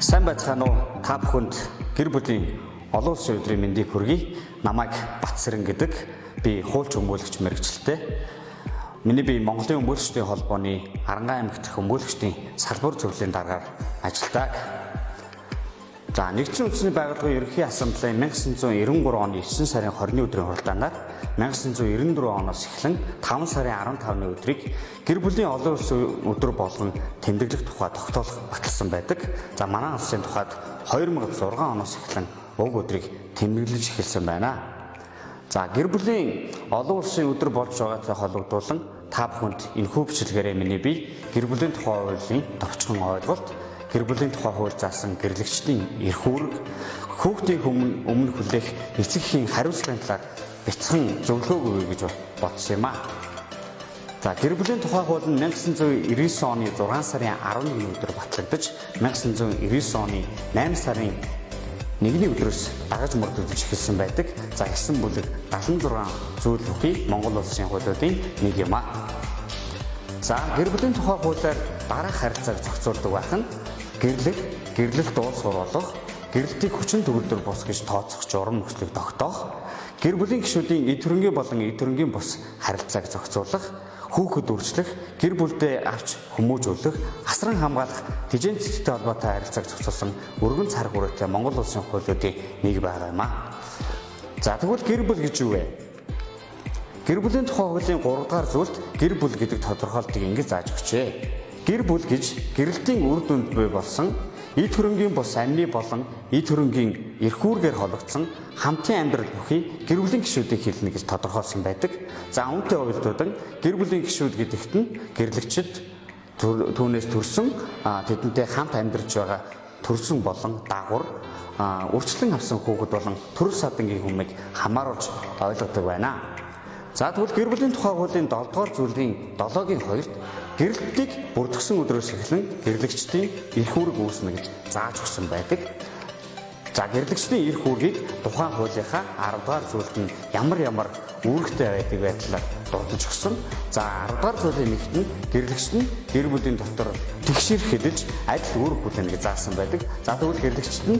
Сайн байцгаана уу? Та бүхэнд гэр бүлийн олон улсын өдрийн мэндийг хүргэе. Намайг Батсэрэн гэдэг. Би хуульч өмгөөлөгч мэргэжилтэй. Миний бие Монголын өмгөөлөгчдийн холбооны Арангай аймаг дахь өмгөөлөгчдийн салбар зөвлөлийн дараагаар ажилладаг. За, нэгдсэн үндэсний байгууллагын ерөнхий ассамблеийн 1993 оны 9 сарын 20-ны өдрийн хуралдаанаар 1994 оноос эхлэн 5 сарын 15-ны өдрийг гэр бүлийн олон улсын өдөр болгон тэмдэглэх тухай тогтоолох баталсан байдаг. За, манай улсын тухайд 2006 оноос эхлэн уг өдрийг тэмдэглэж эхэлсэн байна. За, гэр бүлийн олон улсын өдөр болж байгаатай холбогдуулан та бүхэнд энэхүү бичлэгээрээ миний бие гэр бүлийн тухай хуулийн товчхон ойлголт, гэр бүлийн тухай хууль заасан гэрлэгчдийн эрх үүрэг, хүүхдийн өмнө хүлээх эцэг эхийн хариуцлагын талаар бяцхан зөвлөгөө өгье гэж бодсон юм аа. За, гэр бүлийн тухай хууль нь 1999 оны 6 сарын 11-ний өдөр батлагдаж, 1999 оны 8 сарын 1-ний өдрөөс дагаж мөрдөж эхэлсэн байдаг. За, 9 бүлэг 76 зүйл бүхий Монгол улсын хуулиудын нэг юм аа. За, гэр бүлийн тухай хуулиар дараах харилцааг зохицуулдаг байх нь гэрлэлт уулс оруулах, гэрлэлтийг хүчин төгөлдөр бус гэж тооцох журам нөхцөлийг тогтоох, гэр бүлийн гишүүдийн эд хөрөнгийн болон эд хөрөнгийн бус харилцааг зохицуулах, хүүхэд үржлэх, гэр бүлдээ авч хүмүүжүүлэх, асран хамгаалах, тэжээн цэцтэй холбоотой харилцааг зохицуулсан өргөн цар хүрээтэй Монгол улсын хуулиудын нэг байгаа юм аа. За, тэгвэл гэр бүл гэж юу вэ? Гэр бүлийн тухай хуулийн 3 дугаар зүйлд гэр бүл гэдэг тодорхойлтыг ингэж зааж өгчээ. Гэр бүл гэж гэрэлтийн үр дүнд буй болсон эд хөрөнгийн бус амьны болон эд хөрөнгийн эрх үүргээр холбогдсон хамтын амьдрал бүхий гэр бүлийн гишүүдийг хэлнэ гэж тодорхойлсон байдаг. За, үүнтэй уялдуудан гэр бүлийн гишүүд гэдэгт нь гэрлэгчид түүнээс төрсөн тэдэнтэй хамт амьдарч байгаа төрсөн болон дагвар үрчлэн авсан хүүхэд болон төрөл садангийн хүмийг хамааруулж ойлгодог байна. За, тэгвэл гэр бүлийн тухай хуулийн 7 дугаар зүйлийн 7-гийн 2-т гэрлэлтийг бүрдгсэн өдрөөс эхлэн гэрлэгчдийн эрх үүрэг үүснэ гэж зааж өгсөн байдаг. За, гэрлэгчдийн эрх үүргийг тухайн хуулийнхаа 10 дугаар зүйлд нь ямар үүрэгтэй байдаг байдлаар дурдж өгсөн. За, 10 дугаар зүйлийн нэгт нь гэрлэгчд нь гэр бүлийн дотор тэгшэрх хэлж адил үүрэг хүлээнэ гэж заасан байдаг. За, тэгвэл гэрлэгчд нь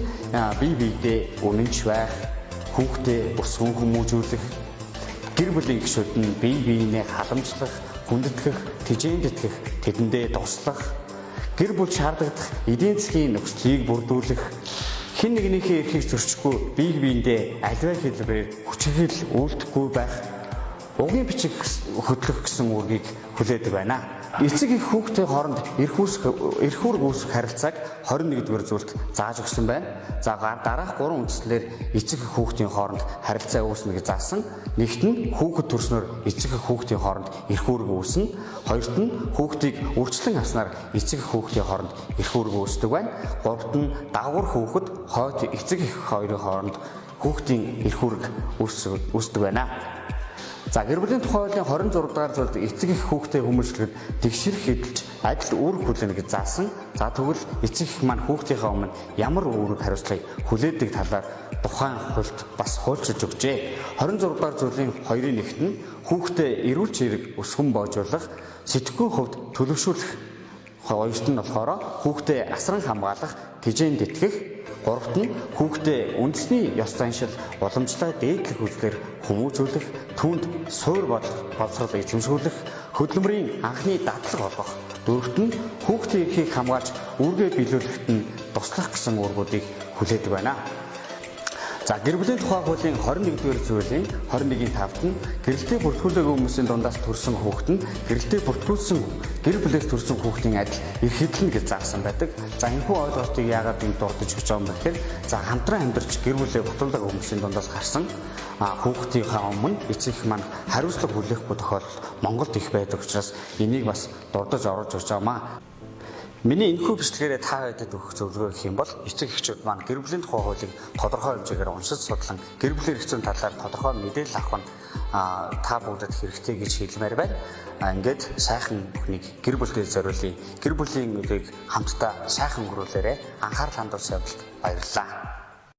бие биедээ үнэнч байх, хүүхдээ өсгөн хүмүүжүүлэх, гэр бүлийн гишүүд нь бие биенээ халамжлах, хүндэтгэх, тэжээндэтгэх, тэдэндээ туслах, гэр бүл шаардлагадах эдийн засгийн нөхцөлийг бүрдүүлэх, хэн нэгнийхээ эрхийг зөрчихгүй бие биендээ аливаа хэлбэрээр хүчирхийл үйлдэхгүй байх, угийн бичиг хөдлөх гэсэн үүргийг хүлээдэг байна. Эцэг их хүүхдийн хооронд эрх үүрэг үүсэх харилцааг 21-р зүйлд зааж өгсөн байна. За, дараах 3 үндслээр эцэг их хүүхдийн хооронд харилцаа үүснэ гэж заасан. Нэгт нь хүүхэд төрснөөр эцэг их хүүхдийн хооронд эрх үүрэг үүснэ. Хоёрт нь хүүхдийг үрчлэн авснаар эцэг их хүүхдийн хооронд эрх үүрэг үүсдэг байна. Гуравт нь дагвар хүүхэд хойд эцэг их хоёрын хооронд хүүхдийн эрх үүрэг үүсдэг байна. За, гэр бүлийн тухай хуулийн 26 дугаар зүйлд эцэг их хүүхдээ хүмүүжлэхэд тэгшэрх хэдэлж адил үүрэг хүлээнэ гэж заасан. За, тэгвэл эцэг их маань хүүхдийнхээ өмнө ямар үүрэг хариуцлагыг хүлээдэг талаар тухайн хуульд бас хуульчилж өгчээ. 26 дугаар зүйлийн 2-ын нэгт нь хүүхдээ эрүүл чирэг өсгөн боожуулах, сэтгэхүйн хувьд төлөвшүүлэх, хоёрт нь болохоор хүүхдээ асран хамгаалах, тэжээнд итгэх, гуравт нь хүүхдээ үндэсний ёс заншил уламжлалт дээдлэх үзлээр хүмүүжүүлэх, түүнд суур боловсрол эзэмшүүлэх, хөдөлмөрийн анхны дадлаг олгох, дөрөвт нь хүүхдийн эрхийг хамгаалж үүргээ биелүүлэхэд нь туслах гэсэн үүргүүдийг хүлээдэг байна. За, гэр бүлийн тухай хуулийн 21-р зүйлийн 21-ийн 5-т нь гэрэлтийг бүртгүүлээгүй хүмүүсийн дундаас төрсэн хүүхэд нь гэрэлтийг бүртгүүлсэн гэр бүлээс төрсэн хүүхдийн адил эрх хэдлэнэ гэж заасан байдаг. За, энэхүү ойлголтыг яагаад энэ дурдж өгч байгаа юм бэ гэхээр, за, хамтран амьдарч гэр бүлээ батлуулаагүй хүмүүсийн дундаас гарсан хүүхдийнхээ өмнө эцэг их маань хариуцлага хүлээхгүй тохиолдол Монголд их байдаг учраас энийг бас дурдж оруулж өгч байгаамаа. Миний энэхүү бичлэгээрээ та бүхэнд өгөх зөвлөгөө гэх юм бол эцэг эхчүүд маань гэр бүлийн тухай хуулийг тодорхой хэмжээгээр уншиж судлан гэр бүлийн эрх зүйн талаар тодорхой мэдээлэл авах нь та бүгдэд хэрэгтэй гэж хэлмээр байна. Ингээд сайхан бүхнийг гэр бүлдээ зориулъя. Гэр бүлийн үеийг хамтдаа сайхан өнгөрүүлээрэй. Анхаарал хандуул явдалд баярлалаа.